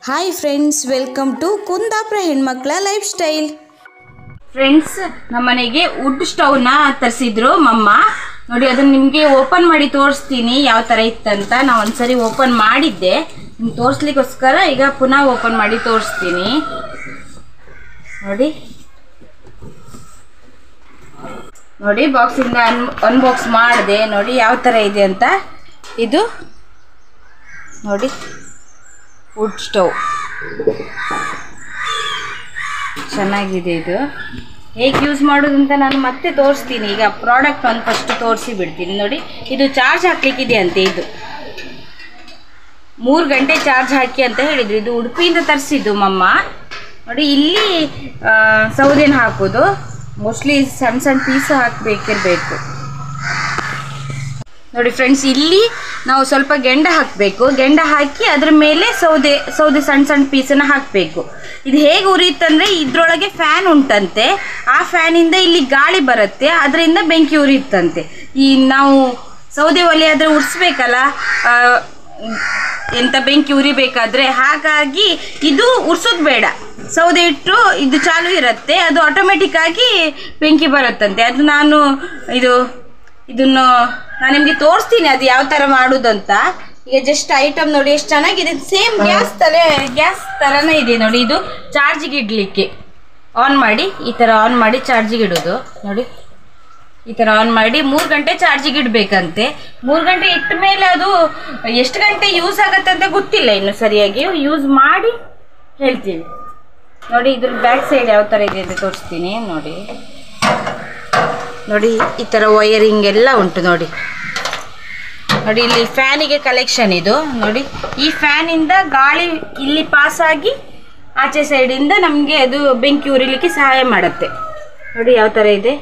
Hi friends, welcome to Kundapura ಹೆಣ್ಮಕ್ಳ life style. Friends, ನಮ್ಮನೆಗೆ wood ಸ್ಟವ್ನ ತರಿಸಿದ್ರು ಮಮ್ಮ. ನೋಡಿ, ಅದನ್ನ ನಿಮಗೆ ಓಪನ್ ಮಾಡಿ ತೋರಿಸ್ತೀನಿ ಯಾವ ಥರ ಇತ್ತಂತ. ನಾವು ಒಂದ್ಸರಿ ಓಪನ್ ಮಾಡಿದ್ದೆ, ನಿಮ್ಗೆ ತೋರಿಸ್ಲಿಕ್ಕೋಸ್ಕರ ಈಗ ಪುನಃ ಓಪನ್ ಮಾಡಿ ತೋರಿಸ್ತೀನಿ. ನೋಡಿ ಬಾಕ್ಸಿಂದ ಅನ್ಬಾಕ್ಸ್ ಮಾಡಿದೆ. ನೋಡಿ ಯಾವ ಥರ ಇದೆ ಅಂತ. ಇದು ನೋಡಿ ವುಡ್ ಸ್ಟವ್ ಚೆನ್ನಾಗಿದೆ. ಇದು ಹೇಗೆ ಯೂಸ್ ಮಾಡೋದು ಅಂತ ನಾನು ಮತ್ತೆ ತೋರಿಸ್ತೀನಿ. ಈಗ ಪ್ರಾಡಕ್ಟ್ ಒಂದು ಫಸ್ಟ್ ತೋರಿಸಿ ಬಿಡ್ತೀನಿ. ನೋಡಿ, ಇದು ಚಾರ್ಜ್ ಹಾಕ್ಲಿಕ್ಕಿದೆ ಅಂತೆ. ಇದು 3 ಗಂಟೆ ಚಾರ್ಜ್ ಹಾಕಿ ಅಂತ ಹೇಳಿದ್ರು. ಇದು ಉಡುಪಿಯಿಂದ ತರಿಸಿದ್ದು ಮಮ್ಮ. ನೋಡಿ, ಇಲ್ಲಿ ಸೌದೆನ ಹಾಕೋದು. ಮೋಸ್ಟ್ಲಿ ಸಣ್ಣ ಸಣ್ಣ ಪೀಸ್ ಹಾಕಬೇಕಿರಬೇಕು. ನೋಡಿ ಫ್ರೆಂಡ್ಸ್, ಇಲ್ಲಿ ನಾವು ಸ್ವಲ್ಪ ಗೆಂಡ ಹಾಕಬೇಕು. ಗೆಂಡ ಹಾಕಿ ಅದ್ರ ಮೇಲೆ ಸೌದೆ ಸಣ್ಣ ಸಣ್ಣ ಪೀಸನ್ನು ಹಾಕಬೇಕು. ಇದು ಹೇಗೆ ಉರಿಯುತ್ತಂದರೆ, ಇದರೊಳಗೆ ಫ್ಯಾನ್ ಉಂಟಂತೆ. ಆ ಫ್ಯಾನಿಂದ ಇಲ್ಲಿ ಗಾಳಿ ಬರುತ್ತೆ, ಅದರಿಂದ ಬೆಂಕಿ ಉರಿಯುತ್ತಂತೆ. ಈ ನಾವು ಸೌದೆ ಒಲೆ ಆದರೆ ಉರಿಸ್ಬೇಕಲ್ಲ, ಎಂತ ಬೆಂಕಿ ಉರಿಬೇಕಾದ್ರೆ. ಹಾಗಾಗಿ ಇದು ಉರ್ಸೋದು ಬೇಡ, ಸೌದೆ ಇಟ್ಟು ಇದು ಚಾಲು ಇರುತ್ತೆ, ಅದು ಆಟೋಮೆಟಿಕ್ ಆಗಿ ಬೆಂಕಿ ಬರುತ್ತಂತೆ. ಅದು ಇದನ್ನು ನಾನು ನಿಮಗೆ ತೋರಿಸ್ತೀನಿ ಅದು ಯಾವ ಥರ ಮಾಡೋದಂತ. ಈಗ ಜಸ್ಟ್ ಐಟಮ್ ನೋಡಿ ಎಷ್ಟು ಚೆನ್ನಾಗಿದೆ. ಸೇಮ್ ಗ್ಯಾಸ್ ಥರನೇ ಇದೆ. ನೋಡಿ, ಇದು ಚಾರ್ಜಿಗೆ ಇಡಲಿಕ್ಕೆ ಆನ್ ಮಾಡಿ, ಈ ಥರ ಆನ್ ಮಾಡಿ ಚಾರ್ಜಿಗೆ ಇಡೋದು. ನೋಡಿ, ಈ ಥರ ಆನ್ ಮಾಡಿ 3 ಗಂಟೆ ಚಾರ್ಜಿಗೆ ಇಡಬೇಕಂತೆ. 3 ಗಂಟೆ ಇಟ್ಟ ಮೇಲೆ ಅದು ಎಷ್ಟು ಗಂಟೆ ಯೂಸ್ ಆಗುತ್ತೆ ಅಂತ ಗೊತ್ತಿಲ್ಲ ಇನ್ನು ಸರಿಯಾಗಿ. ಯೂಸ್ ಮಾಡಿ ಹೇಳ್ತೀನಿ. ನೋಡಿ, ಇದ್ರ ಬ್ಯಾಕ್ ಸೈಡ್ ಯಾವ ಥರ ಇದೆ ಅಂತ ತೋರಿಸ್ತೀನಿ. ನೋಡಿ ಈ ಥರ ವೈರಿಂಗ್ ಎಲ್ಲ ಉಂಟು. ನೋಡಿ ಇಲ್ಲಿ ಫ್ಯಾನಿಗೆ ಕಲೆಕ್ಷನ್ ಇದು. ನೋಡಿ, ಈ ಫ್ಯಾನಿಂದ ಗಾಳಿ ಇಲ್ಲಿ ಪಾಸ್ ಆಗಿ ಆಚೆ ಸೈಡಿಂದ ನಮಗೆ ಅದು ಬೆಂಕಿ ಉರಿಲಿಕ್ಕೆ ಸಹಾಯ ಮಾಡುತ್ತೆ. ನೋಡಿ ಯಾವ ಥರ ಇದೆ.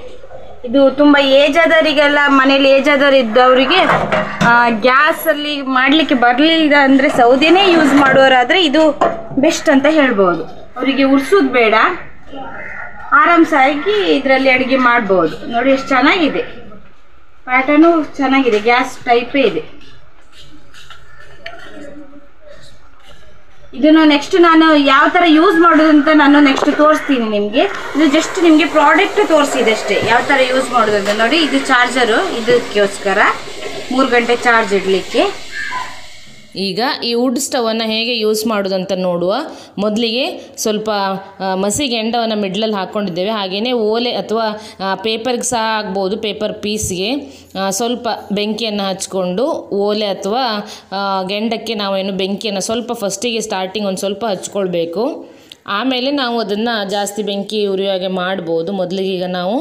ಇದು ತುಂಬ ಏಜ್ ಆದವರಿಗೆಲ್ಲ, ಮನೇಲಿ ಏಜ್ ಆದವರು ಇದ್ದವರಿಗೆ ಗ್ಯಾಸಲ್ಲಿ ಮಾಡಲಿಕ್ಕೆ ಬರಲಿಲ್ಲ ಅಂದರೆ ಸೌದೆನೇ ಯೂಸ್ ಮಾಡೋರಾದರೆ ಇದು ಬೆಸ್ಟ್ ಅಂತ ಹೇಳ್ಬೋದು. ಅವರಿಗೆ ಉರ್ಸೋದು ಬೇಡ, ಆರಾಮ್ಸಾಗಿ ಇದರಲ್ಲಿ ಅಡುಗೆ ಮಾಡ್ಬೋದು. ನೋಡಿ ಎಷ್ಟು ಚೆನ್ನಾಗಿದೆ, ಪ್ಯಾಟರ್ನು ಚೆನ್ನಾಗಿದೆ, ಗ್ಯಾಸ್ ಟೈಪೇ ಇದೆ. ಇದನ್ನು ನೆಕ್ಸ್ಟ್ ನಾನು ಯಾವ ಥರ ಯೂಸ್ ಮಾಡೋದು ಅಂತ ನಾನು ನೆಕ್ಸ್ಟ್ ತೋರಿಸ್ತೀನಿ ನಿಮಗೆ. ಇದು ಜಸ್ಟ್ ನಿಮಗೆ ಪ್ರಾಡಕ್ಟ್ ತೋರಿಸಿದೆ ಅಷ್ಟೇ, ಯಾವ ಥರ ಯೂಸ್ ಮಾಡೋದು ಅಂತ. ನೋಡಿ, ಇದು ಚಾರ್ಜರು, ಇದಕ್ಕೋಸ್ಕರ 3 ಗಂಟೆ ಚಾರ್ಜ್ ಇಡಲಿಕ್ಕೆ. ಈಗ ಈ ವುಡ್ ಸ್ಟವನ್ನು ಹೇಗೆ ಯೂಸ್ ಮಾಡೋದಂತ ನೋಡುವ. ಮೊದಲಿಗೆ ಸ್ವಲ್ಪ ಮಸಿಗೆಂಡವನ್ನು ಮಿಡ್ಲಲ್ಲಿ ಹಾಕ್ಕೊಂಡಿದ್ದೇವೆ. ಹಾಗೆಯೇ ಓಲೆ ಅಥವಾ ಪೇಪರ್ಗೆ ಸಹ ಆಗ್ಬೋದು, ಪೇಪರ್ ಪೀಸ್ಗೆ ಸ್ವಲ್ಪ ಬೆಂಕಿಯನ್ನು ಹಚ್ಕೊಂಡು ಓಲೆ ಅಥವಾ ಗೆಂಡಕ್ಕೆ ನಾವೇನು ಬೆಂಕಿಯನ್ನು ಸ್ವಲ್ಪ ಫಸ್ಟಿಗೆ ಸ್ಟಾರ್ಟಿಂಗ್ ಒಂದು ಸ್ವಲ್ಪ ಹಚ್ಕೊಳ್ಬೇಕು. ಆಮೇಲೆ ನಾವು ಅದನ್ನು ಜಾಸ್ತಿ ಬೆಂಕಿ ಉರಿಯೋಗೆ ಮಾಡ್ಬೋದು. ಮೊದಲಿಗೆ ಈಗ ನಾವು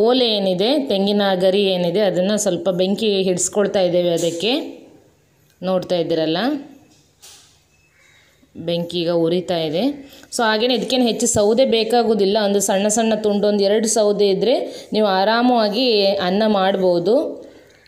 ಓಲೆ ಏನಿದೆ, ತೆಂಗಿನ ಗರಿ ಏನಿದೆ, ಅದನ್ನು ಸ್ವಲ್ಪ ಬೆಂಕಿ ಹಿಡಿಸ್ಕೊಳ್ತಾ ಇದ್ದೇವೆ. ಅದಕ್ಕೆ ನೋಡ್ತಾ ಇದ್ದೀರಲ್ಲ, ಬೆಂಕಿ ಈಗ ಉರಿತಾ ಇದೆ. ಸೊ ಹಾಗೆಯೇ ಇದಕ್ಕೇನು ಹೆಚ್ಚು ಸೌದೆ ಬೇಕಾಗೋದಿಲ್ಲ. ಒಂದು ಸಣ್ಣ ಸಣ್ಣ ತುಂಡು, ಒಂದು 2 ಸೌದೆ ಇದ್ದರೆ ನೀವು ಆರಾಮವಾಗಿ ಅನ್ನ ಮಾಡ್ಬೋದು.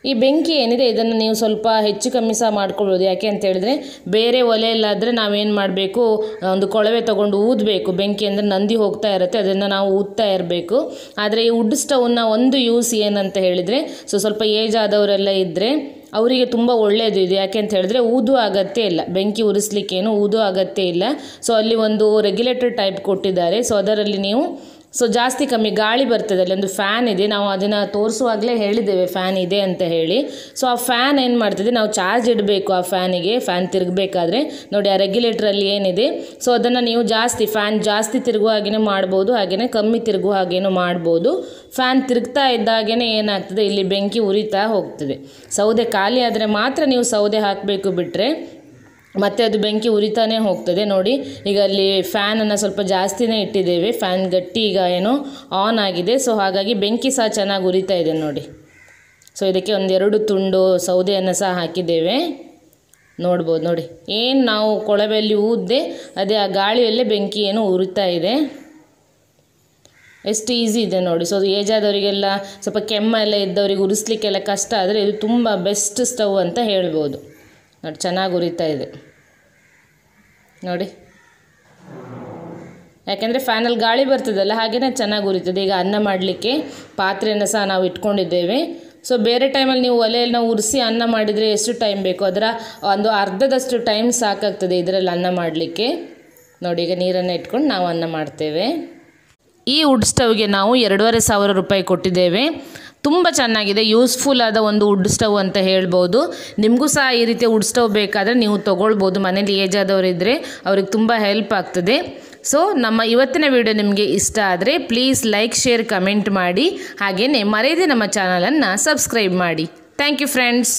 ಈ ಬೆಂಕಿ ಏನಿದೆ ಇದನ್ನು ನೀವು ಸ್ವಲ್ಪ ಹೆಚ್ಚು ಕಮ್ಮಿ ಸಹ ಮಾಡ್ಕೊಳ್ಬೋದು. ಯಾಕೆ ಅಂತ ಹೇಳಿದ್ರೆ, ಬೇರೆ ಒಲೆಯಲ್ಲಾದರೆ ನಾವೇನು ಮಾಡಬೇಕು, ಒಂದು ಕೊಳವೆ ತೊಗೊಂಡು ಊದಬೇಕು. ಬೆಂಕಿ ಅಂದರೆ ನಂದಿ ಹೋಗ್ತಾ ಇರುತ್ತೆ, ಅದನ್ನು ನಾವು ಊದ್ತಾ ಇರಬೇಕು. ಆದರೆ ಈ ವುಡ್ ಸ್ಟವ್ನ ಒಂದು ಯೂಸ್ ಏನಂತ ಹೇಳಿದರೆ, ಸ್ವಲ್ಪ ಏಜ್ ಆದವರೆಲ್ಲ ಇದ್ದರೆ ಅವರಿಗೆ ತುಂಬ ಒಳ್ಳೆಯದು ಇದು. ಯಾಕೆ ಅಂತ ಹೇಳಿದ್ರೆ ಊದು ಅಗತ್ಯ ಇಲ್ಲ, ಬೆಂಕಿ ಉರಿಸ್ಲಿಕ್ಕೇನು ಊದು ಅಗತ್ಯ ಇಲ್ಲ. ಸೊ ಅಲ್ಲಿ ಒಂದು ರೆಗ್ಯುಲೇಟರ್ ಟೈಪ್ ಕೊಟ್ಟಿದ್ದಾರೆ. ಸೊ ಅದರಲ್ಲಿ ನೀವು ಜಾಸ್ತಿ ಕಮ್ಮಿ ಗಾಳಿ ಬರ್ತದೆ. ಅಲ್ಲಿ ಒಂದು ಫ್ಯಾನ್ ಇದೆ, ನಾವು ಅದನ್ನು ತೋರಿಸುವಾಗಲೇ ಹೇಳಿದ್ದೇವೆ ಫ್ಯಾನ್ ಇದೆ ಅಂತ ಹೇಳಿ. ಸೊ ಆ ಫ್ಯಾನ್ ಏನು ಮಾಡ್ತದೆ, ನಾವು ಚಾರ್ಜ್ ಇಡಬೇಕು ಆ ಫ್ಯಾನಿಗೆ. ಫ್ಯಾನ್ ತಿರುಗಬೇಕಾದ್ರೆ ನೋಡಿ ಆ ರೆಗ್ಯುಲೇಟ್ರಲ್ಲಿ ಏನಿದೆ, ಸೊ ಅದನ್ನು ನೀವು ಫ್ಯಾನ್ ಜಾಸ್ತಿ ತಿರುಗುವ ಹಾಗೇ ಮಾಡ್ಬೋದು, ಹಾಗೆಯೇ ಕಮ್ಮಿ ತಿರುಗುವ ಹಾಗೇನೂ ಮಾಡ್ಬೋದು. ಫ್ಯಾನ್ ತಿರುಗ್ತಾ ಇದ್ದಾಗೇ ಏನಾಗ್ತದೆ, ಇಲ್ಲಿ ಬೆಂಕಿ ಉರಿತಾ ಹೋಗ್ತದೆ. ಸೌದೆ ಖಾಲಿ ಆದರೆ ಮಾತ್ರ ನೀವು ಸೌದೆ ಹಾಕಬೇಕು, ಬಿಟ್ಟರೆ ಮತ್ತು ಅದು ಬೆಂಕಿ ಉರಿತಾನೇ ಹೋಗ್ತದೆ. ನೋಡಿ, ಈಗ ಅಲ್ಲಿ ಫ್ಯಾನನ್ನು ಸ್ವಲ್ಪ ಜಾಸ್ತಿನೇ ಇಟ್ಟಿದ್ದೇವೆ. ಫ್ಯಾನ್ ಗಟ್ಟಿ ಈಗ ಏನೋ ಆನ್ ಆಗಿದೆ. ಸೊ ಹಾಗಾಗಿ ಬೆಂಕಿ ಸಹ ಚೆನ್ನಾಗಿ ಉರಿತಾ ಇದೆ ನೋಡಿ. ಸೊ ಇದಕ್ಕೆ 1-2 ತುಂಡು ಸೌದೆಯನ್ನು ಸಹ ಹಾಕಿದ್ದೇವೆ. ನೋಡ್ಬೋದು. ನೋಡಿ, ಏನು ನಾವು ಕೊಳವೆಯಲ್ಲಿ ಊದ್ದೆ ಅದೇ ಆ ಗಾಳಿಯಲ್ಲೇ ಬೆಂಕಿ ಏನು ಉರಿತಾ ಇದೆ. ಎಷ್ಟು ಈಸಿ ಇದೆ ನೋಡಿ. ಸೊ ಏಜ್ ಆದವರಿಗೆಲ್ಲ, ಸ್ವಲ್ಪ ಕೆಮ್ಮೆಲ್ಲ ಇದ್ದವರಿಗೆ ಉರಿಸ್ಲಿಕ್ಕೆಲ್ಲ ಕಷ್ಟ ಆದರೆ ಇದು ತುಂಬ ಬೆಸ್ಟ್ ಸ್ಟವ್ ಅಂತ ಹೇಳ್ಬೋದು. ನೋಡಿ, ಚೆನ್ನಾಗಿ ಉರಿತಾ ಇದೆ ನೋಡಿ. ಯಾಕೆಂದರೆ ಫ್ಯಾನಲ್ಲಿ ಗಾಳಿ ಬರ್ತದಲ್ಲ, ಹಾಗೆಯೇ ಚೆನ್ನಾಗಿ ಉರಿತದೆ. ಈಗ ಅನ್ನ ಮಾಡಲಿಕ್ಕೆ ಪಾತ್ರೆಯನ್ನು ಸಹ ನಾವು ಇಟ್ಕೊಂಡಿದ್ದೇವೆ. ಸೊ ಬೇರೆ ಟೈಮಲ್ಲಿ ನೀವು ಒಲೆಯನ್ನು ಉರಿಸಿ ಅನ್ನ ಮಾಡಿದರೆ ಎಷ್ಟು ಟೈಮ್ ಬೇಕು, ಅದರ ಒಂದು ಅರ್ಧದಷ್ಟು ಟೈಮ್ ಸಾಕಾಗ್ತದೆ ಇದರಲ್ಲಿ ಅನ್ನ ಮಾಡಲಿಕ್ಕೆ. ನೋಡಿ, ಈಗ ನೀರನ್ನು ಇಟ್ಕೊಂಡು ನಾವು ಅನ್ನ ಮಾಡ್ತೇವೆ. ಈ ವುಡ್ ಸ್ಟವ್ಗೆ ನಾವು 2,500 ರೂಪಾಯಿ ಕೊಟ್ಟಿದ್ದೇವೆ. ತುಂಬ ಚೆನ್ನಾಗಿದೆ, ಯೂಸ್ಫುಲ್ ಆದ ಒಂದು ವುಡ್ ಸ್ಟವ್ ಅಂತ ಹೇಳ್ಬೋದು. ನಿಮಗೂ ಸಹ ಈ ರೀತಿಯ ವುಡ್ ಸ್ಟವ್ ಬೇಕಾದರೆ ನೀವು ತೊಗೊಳ್ಬೋದು. ಮನೇಲಿ ಏಜ್ ಆದವರಿದ್ದರೆ ಅವ್ರಿಗೆ ತುಂಬ ಹೆಲ್ಪ್ ಆಗ್ತದೆ. ಸೊ ನಮ್ಮ ಇವತ್ತಿನ ವಿಡಿಯೋ ನಿಮಗೆ ಇಷ್ಟ ಆದರೆ ಪ್ಲೀಸ್ ಲೈಕ್, ಶೇರ್, ಕಮೆಂಟ್ ಮಾಡಿ. ಹಾಗೆಯೇ ಮರೆಯದೆ ನಮ್ಮ ಚಾನಲನ್ನು ಸಬ್ಸ್ಕ್ರೈಬ್ ಮಾಡಿ. Thank you friends.